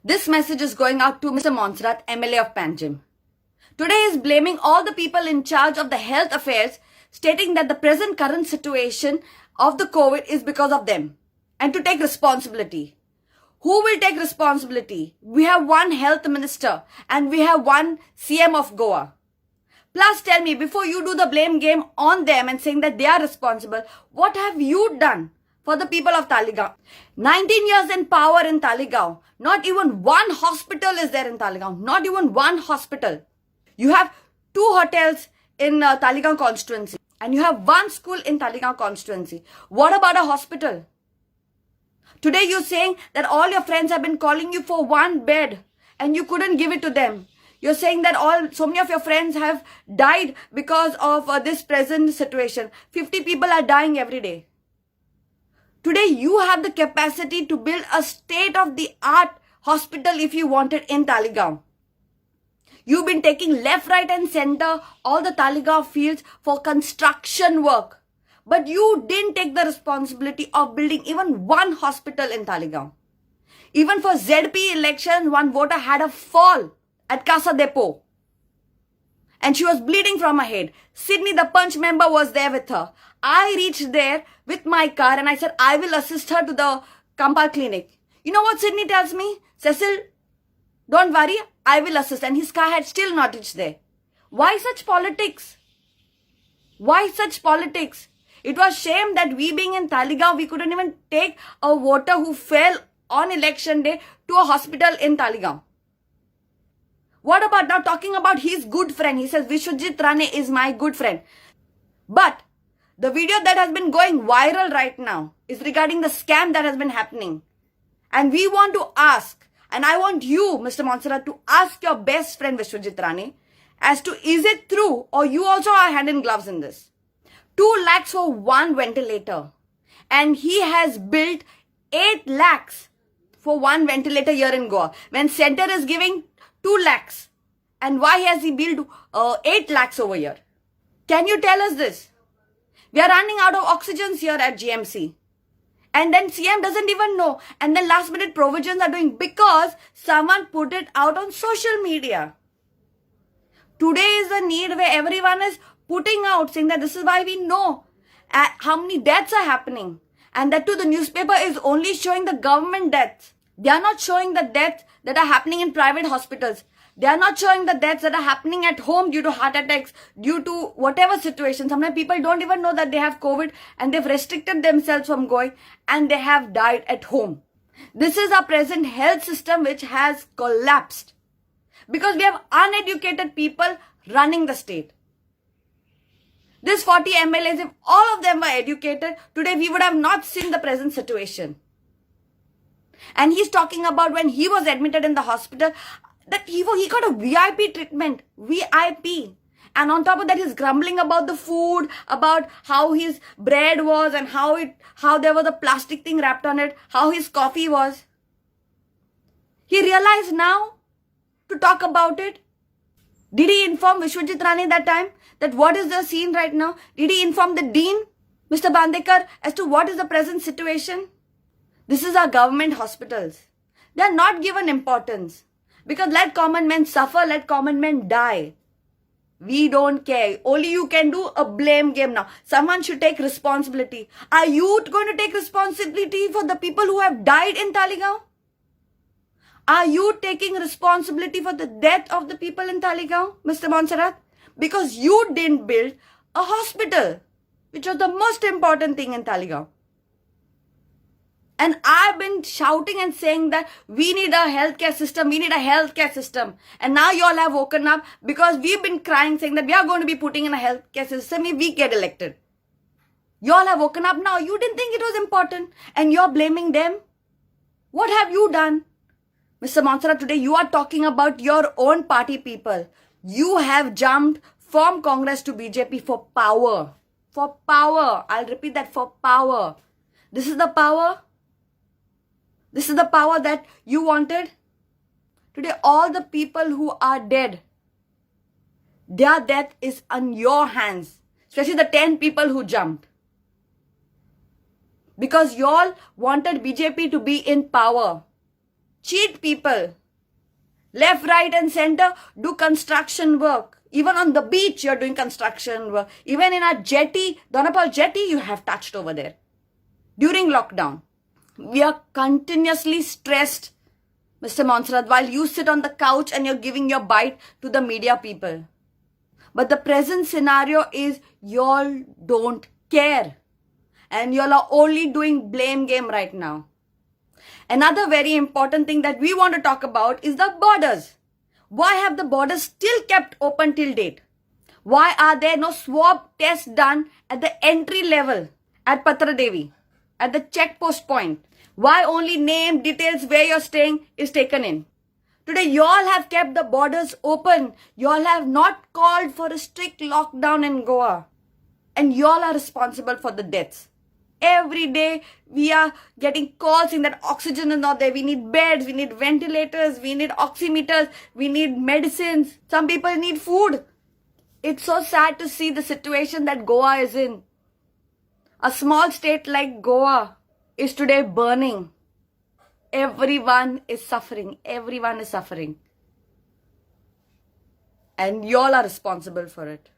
This message is going out to Mr. Montserrat, MLA of Panjim. Today he is blaming all the people in charge of the health affairs, stating that the current situation of the COVID is because of them, and to take responsibility. Who will take responsibility? We have one health minister and we have one CM of Goa. Plus tell me, before you do the blame game on them and saying that they are responsible, what have you done for the people of Talegaon? 19 years in power in Talegaon. Not even one hospital is there in Talegaon. Not even one hospital. You have 2 hotels in Talegaon constituency. And you have 1 school in Talegaon constituency. What about a hospital? Today you're saying that all your friends have been calling you for 1 bed and you couldn't give it to them. You're saying that so many of your friends have died because of this present situation. 50 people are dying every day. Today you have the capacity to build a state-of-the-art hospital if you wanted in Talegaon. You've been taking left, right and center all the Talegaon fields for construction work. But you didn't take the responsibility of building even 1 hospital in Talegaon. Even for ZP elections, 1 voter had a fall at Casa Depot. And she was bleeding from her head. Sydney, the punch member, was there with her. I reached there with my car and I said, I will assist her to the Kampal clinic. You know what Sydney tells me? Cecil, don't worry, I will assist. And his car had still not reached there. Why such politics? Why such politics? It was shame that we being in Talegaon, we couldn't even take a voter who fell on election day to a hospital in Talegaon. What about now talking about his good friend? He says Vishwajit Rane is my good friend. But the video that has been going viral right now is regarding the scam that has been happening. And we want to ask, and I want you, Mr. Montserrat, to ask your best friend Vishwajit Rane as to is it true or you also are hand in gloves in this. 2 lakhs for 1 ventilator. And he has built 8 lakhs for 1 ventilator here in Goa. When center is giving 2 lakhs. And why has he built 8 lakhs over here? Can you tell us this? We are running out of oxygens here at GMC. And then CM doesn't even know. And then last minute provisions are doing because someone put it out on social media. Today is the need where everyone is putting out saying that this is why we know how many deaths are happening. And that too the newspaper is only showing the government deaths. They are not showing the deaths that are happening in private hospitals. They are not showing the deaths that are happening at home due to heart attacks, due to whatever situation. Sometimes people don't even know that they have COVID and they've restricted themselves from going and they have died at home. This is our present health system which has collapsed because we have uneducated people running the state. This 40 MLAs, if all of them were educated, today we would have not seen the present situation. And he's talking about when he was admitted in the hospital, that he got a VIP treatment, VIP. And on top of that, he's grumbling about the food, about how his bread was and how there was a plastic thing wrapped on it, how his coffee was. He realized now to talk about it. Did he inform Vishwajit Rane that time that what is the scene right now? Did he inform the Dean, Mr. Bandekar, as to what is the present situation? This is our government hospitals. They are not given importance. Because let common men suffer, let common men die. We don't care. Only you can do a blame game now. Someone should take responsibility. Are you going to take responsibility for the people who have died in Talegaon? Are you taking responsibility for the death of the people in Talegaon, Mr. Montserrat? Because you didn't build a hospital, which was the most important thing in Talegaon. And I've been shouting and saying that we need a healthcare system, we need a healthcare system. And now you all have woken up because we've been crying saying that we are going to be putting in a healthcare system if we get elected. You all have woken up now. You didn't think it was important and you're blaming them. What have you done? Mr. Montserrat, today you are talking about your own party people. You have jumped from Congress to BJP for power. For power. I'll repeat that, for power. This is the power. This is the power that you wanted. Today, all the people who are dead, their death is on your hands. Especially the 10 people who jumped. Because you all wanted BJP to be in power. cheat people. Left, right and center, do construction work. Even on the beach, you're doing construction work. Even in our jetty, Donapal jetty, you have touched over there. During lockdown, we are continuously stressed, Mr. Monserrat, while you sit on the couch and you're giving your bite to the media people. But the present scenario is y'all don't care. And y'all are only doing blame game right now. Another very important thing that we want to talk about is the borders. Why have the borders still kept open till date? Why are there no swab tests done at the entry level at Patradevi, at the checkpost point? Why only name, details, where you're staying is taken in? Today, y'all have kept the borders open. Y'all have not called for a strict lockdown in Goa. And y'all are responsible for the deaths. Every day, we are getting calls saying that oxygen is not there. We need beds, we need ventilators, we need oximeters, we need medicines. Some people need food. It's so sad to see the situation that Goa is in. A small state like Goa is today burning. Everyone is suffering. Everyone is suffering. And y'all are responsible for it.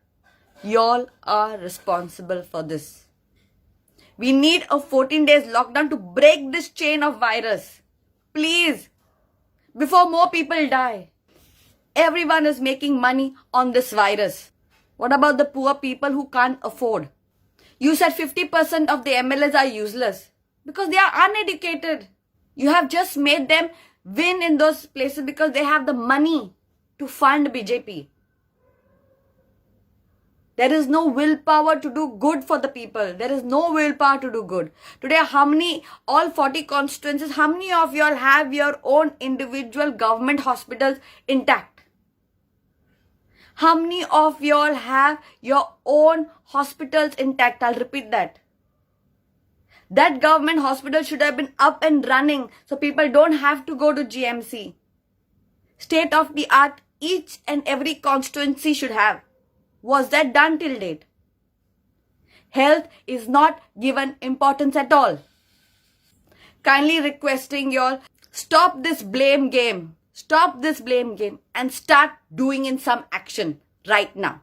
Y'all are responsible for this. We need a 14 days lockdown to break this chain of virus. Please. Before more people die. Everyone is making money on this virus. What about the poor people who can't afford? You said 50% of the MLAs are useless because they are uneducated. You have just made them win in those places because they have the money to fund BJP. There is no willpower to do good for the people. There is no willpower to do good. Today, all 40 constituencies, how many of y'all have your own individual government hospitals intact? How many of y'all have your own hospitals intact? I'll repeat that. That government hospital should have been up and running so people don't have to go to GMC. State of the art, each and every constituency should have. Was that done till date? Health is not given importance at all. Kindly requesting y'all, stop this blame game. Stop this blame game and start doing in some action right now.